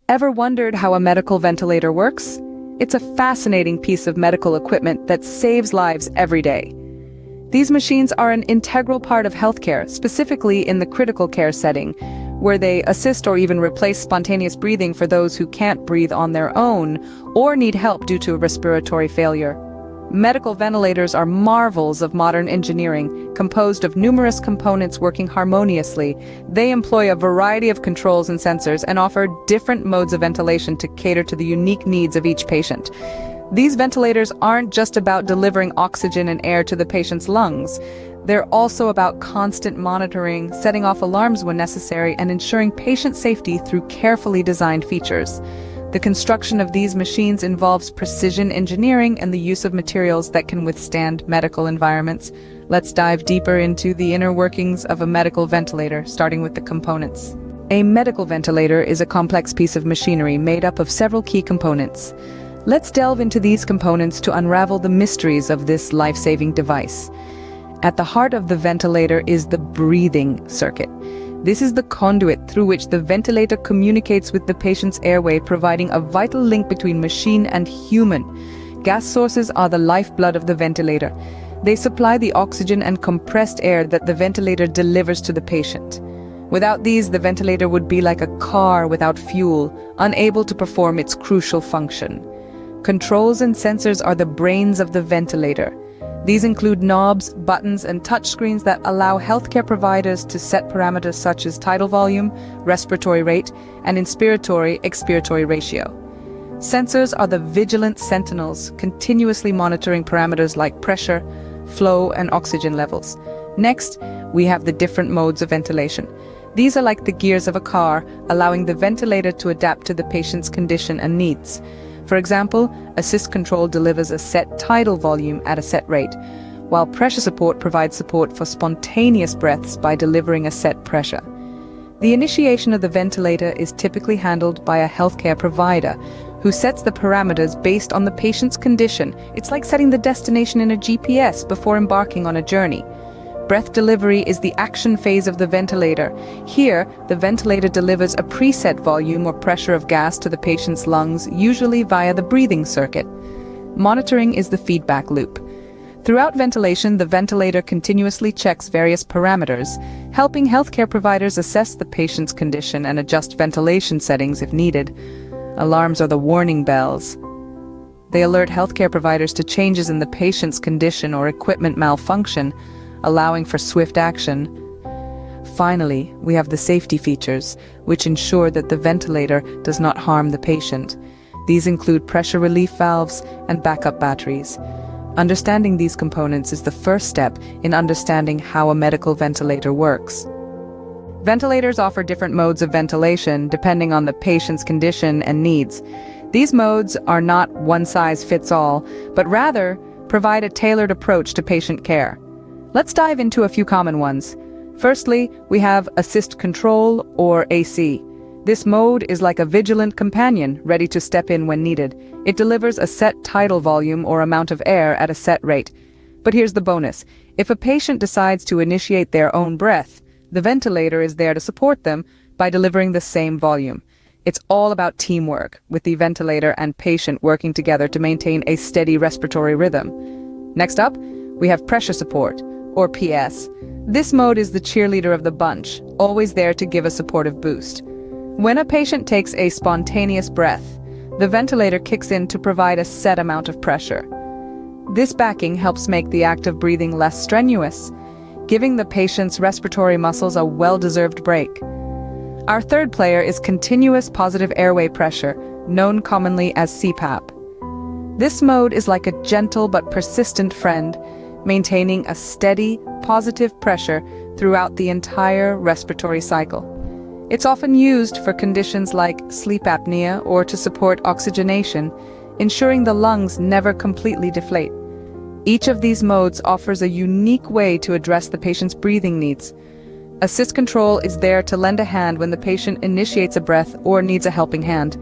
Ever wondered how a medical ventilator works? It's a fascinating piece of medical equipment that saves lives every day. These machines are an integral part of healthcare, specifically in the critical care setting, where they assist or even replace spontaneous breathing for those who can't breathe on their own or need help due to respiratory failure. Medical ventilators are marvels of modern engineering, composed of numerous components working harmoniously. They employ a variety of controls and sensors and offer different modes of ventilation to cater to the unique needs of each patient. These ventilators aren't just about delivering oxygen and air to the patient's lungs. They're also about constant monitoring, setting off alarms when necessary, and ensuring patient safety through carefully designed features. The construction of these machines involves precision engineering and the use of materials that can withstand medical environments. Let's dive deeper into the inner workings of a medical ventilator, starting with the components. A medical ventilator is a complex piece of machinery made up of several key components. Let's delve into these components to unravel the mysteries of this life-saving device. At the heart of the ventilator is the breathing circuit. This is the conduit through which the ventilator communicates with the patient's airway, providing a vital link between machine and human. Gas sources are the lifeblood of the ventilator. They supply the oxygen and compressed air that the ventilator delivers to the patient. Without these, the ventilator would be like a car without fuel, unable to perform its crucial function. Controls and sensors are the brains of the ventilator. These include knobs, buttons, and touchscreens that allow healthcare providers to set parameters such as tidal volume, respiratory rate, and inspiratory-expiratory ratio. Sensors are the vigilant sentinels, continuously monitoring parameters like pressure, flow, and oxygen levels. Next, we have the different modes of ventilation. These are like the gears of a car, allowing the ventilator to adapt to the patient's condition and needs. For example, assist control delivers a set tidal volume at a set rate, while pressure support provides support for spontaneous breaths by delivering a set pressure. The initiation of the ventilator is typically handled by a healthcare provider, who sets the parameters based on the patient's condition. It's like setting the destination in a GPS before embarking on a journey. Breath delivery is the action phase of the ventilator. Here, the ventilator delivers a preset volume or pressure of gas to the patient's lungs, usually via the breathing circuit. Monitoring is the feedback loop. Throughout ventilation, the ventilator continuously checks various parameters, helping healthcare providers assess the patient's condition and adjust ventilation settings if needed. Alarms are the warning bells. They alert healthcare providers to changes in the patient's condition or equipment malfunction, allowing for swift action. Finally, we have the safety features, which ensure that the ventilator does not harm the patient. These include pressure relief valves and backup batteries. Understanding these components is the first step in understanding how a medical ventilator works. Ventilators offer different modes of ventilation depending on the patient's condition and needs. These modes are not one-size-fits-all, but rather provide a tailored approach to patient care. Let's dive into a few common ones. Firstly, we have assist control, or AC. This mode is like a vigilant companion, ready to step in when needed. It delivers a set tidal volume or amount of air at a set rate. But here's the bonus. If a patient decides to initiate their own breath, the ventilator is there to support them by delivering the same volume. It's all about teamwork, with the ventilator and patient working together to maintain a steady respiratory rhythm. Next up, we have pressure support, or PS. This mode is the cheerleader of the bunch, always there to give a supportive boost. When a patient takes a spontaneous breath, the ventilator kicks in to provide a set amount of pressure. This backing helps make the act of breathing less strenuous, giving the patient's respiratory muscles a well-deserved break. Our third player is continuous positive airway pressure, known commonly as CPAP. This mode is like a gentle but persistent friend, maintaining a steady, positive pressure throughout the entire respiratory cycle. It's often used for conditions like sleep apnea or to support oxygenation, ensuring the lungs never completely deflate. Each of these modes offers a unique way to address the patient's breathing needs. Assist control is there to lend a hand when the patient initiates a breath or needs a helping hand.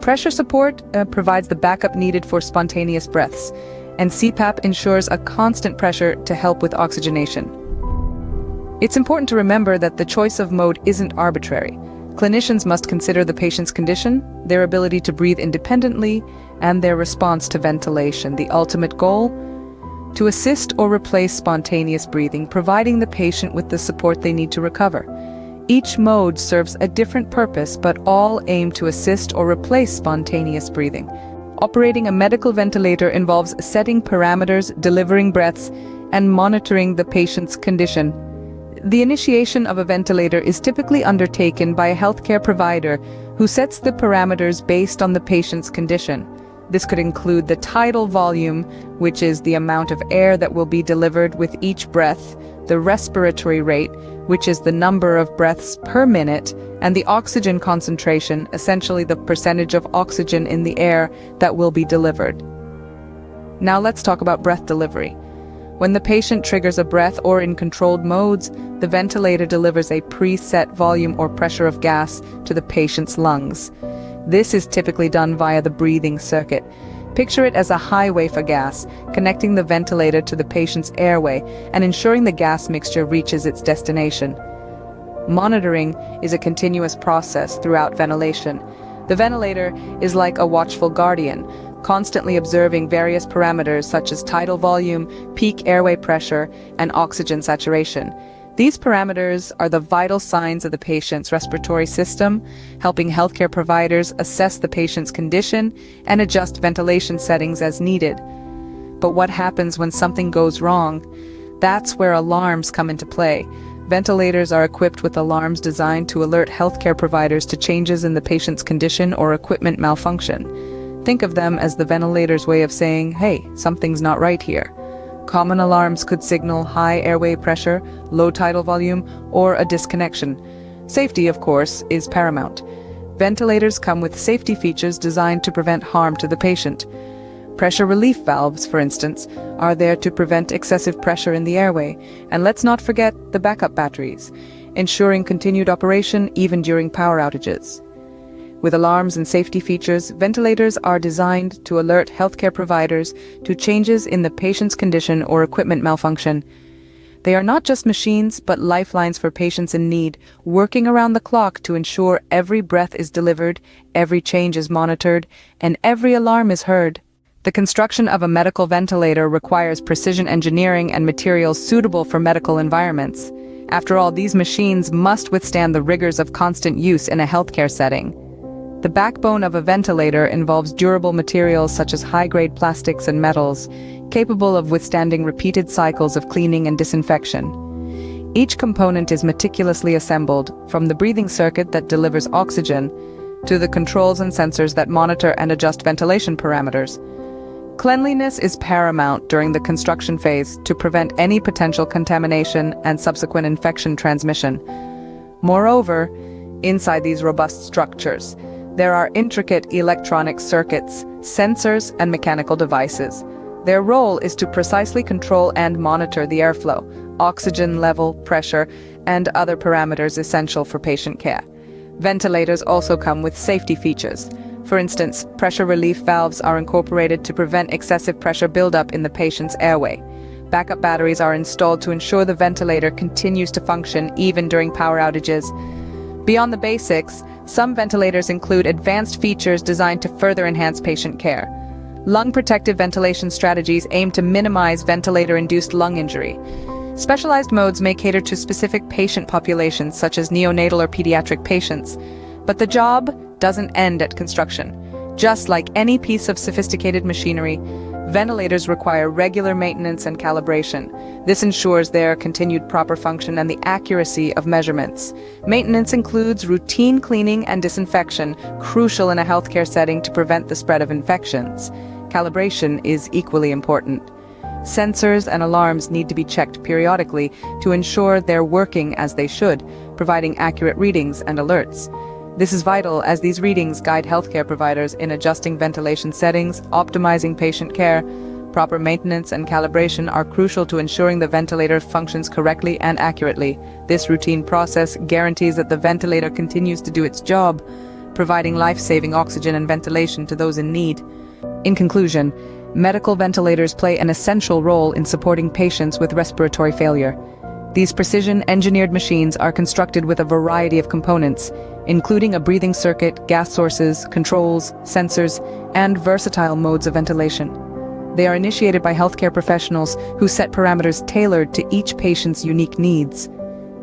Pressure support provides the backup needed for spontaneous breaths, and CPAP ensures a constant pressure to help with oxygenation. It's important to remember that the choice of mode isn't arbitrary. Clinicians must consider the patient's condition, their ability to breathe independently, and their response to ventilation. The ultimate goal? To assist or replace spontaneous breathing, providing the patient with the support they need to recover. Each mode serves a different purpose, but all aim to assist or replace spontaneous breathing. Operating a medical ventilator involves setting parameters, delivering breaths, and monitoring the patient's condition. The initiation of a ventilator is typically undertaken by a healthcare provider who sets the parameters based on the patient's condition. This could include the tidal volume, which is the amount of air that will be delivered with each breath, the respiratory rate, which is the number of breaths per minute, and the oxygen concentration, essentially the percentage of oxygen in the air that will be delivered. Now let's talk about breath delivery. When the patient triggers a breath or in controlled modes, the ventilator delivers a preset volume or pressure of gas to the patient's lungs. This is typically done via the breathing circuit. Picture it as a highway for gas, connecting the ventilator to the patient's airway and ensuring the gas mixture reaches its destination. Monitoring is a continuous process throughout ventilation. The ventilator is like a watchful guardian, constantly observing various parameters such as tidal volume, peak airway pressure, and oxygen saturation. These parameters are the vital signs of the patient's respiratory system, helping healthcare providers assess the patient's condition and adjust ventilation settings as needed. But what happens when something goes wrong? That's where alarms come into play. Ventilators are equipped with alarms designed to alert healthcare providers to changes in the patient's condition or equipment malfunction. Think of them as the ventilator's way of saying, hey, something's not right here. Common alarms could signal high airway pressure, low tidal volume, or a disconnection. Safety, of course, is paramount. Ventilators come with safety features designed to prevent harm to the patient. Pressure relief valves, for instance, are there to prevent excessive pressure in the airway. And let's not forget the backup batteries, ensuring continued operation even during power outages. With alarms and safety features, ventilators are designed to alert healthcare providers to changes in the patient's condition or equipment malfunction. They are not just machines, but lifelines for patients in need, working around the clock to ensure every breath is delivered, every change is monitored, and every alarm is heard. The construction of a medical ventilator requires precision engineering and materials suitable for medical environments. After all, these machines must withstand the rigors of constant use in a healthcare setting. The backbone of a ventilator involves durable materials such as high-grade plastics and metals, capable of withstanding repeated cycles of cleaning and disinfection. Each component is meticulously assembled, from the breathing circuit that delivers oxygen to the controls and sensors that monitor and adjust ventilation parameters. Cleanliness is paramount during the construction phase to prevent any potential contamination and subsequent infection transmission. Moreover, inside these robust structures, there are intricate electronic circuits, sensors, and mechanical devices. Their role is to precisely control and monitor the airflow, oxygen level, pressure, and other parameters essential for patient care. Ventilators also come with safety features. For instance, pressure relief valves are incorporated to prevent excessive pressure buildup in the patient's airway. Backup batteries are installed to ensure the ventilator continues to function even during power outages. Beyond the basics, some ventilators include advanced features designed to further enhance patient care. Lung-protective ventilation strategies aim to minimize ventilator-induced lung injury. Specialized modes may cater to specific patient populations, such as neonatal or pediatric patients. But the job doesn't end at construction. Just like any piece of sophisticated machinery, ventilators require regular maintenance and calibration. This ensures their continued proper function and the accuracy of measurements. Maintenance includes routine cleaning and disinfection, crucial in a healthcare setting to prevent the spread of infections. Calibration is equally important. Sensors and alarms need to be checked periodically to ensure they're working as they should, providing accurate readings and alerts. This is vital as these readings guide healthcare providers in adjusting ventilation settings, optimizing patient care. Proper maintenance and calibration are crucial to ensuring the ventilator functions correctly and accurately. This routine process guarantees that the ventilator continues to do its job, providing life-saving oxygen and ventilation to those in need. In conclusion, medical ventilators play an essential role in supporting patients with respiratory failure. These precision-engineered machines are constructed with a variety of components, including a breathing circuit, gas sources, controls, sensors, and versatile modes of ventilation. They are initiated by healthcare professionals who set parameters tailored to each patient's unique needs.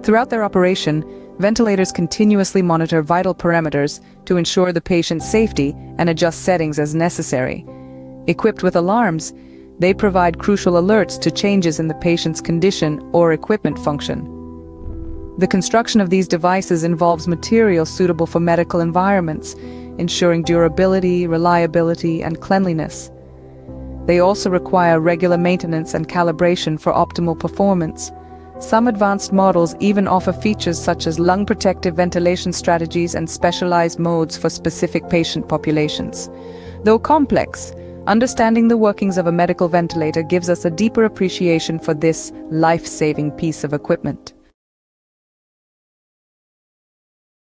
Throughout their operation, ventilators continuously monitor vital parameters to ensure the patient's safety and adjust settings as necessary. Equipped with alarms, they provide crucial alerts to changes in the patient's condition or equipment function. The construction of these devices involves materials suitable for medical environments, ensuring durability, reliability, and cleanliness. They also require regular maintenance and calibration for optimal performance. Some advanced models even offer features such as lung-protective ventilation strategies and specialized modes for specific patient populations. Though complex, understanding the workings of a medical ventilator gives us a deeper appreciation for this life-saving piece of equipment.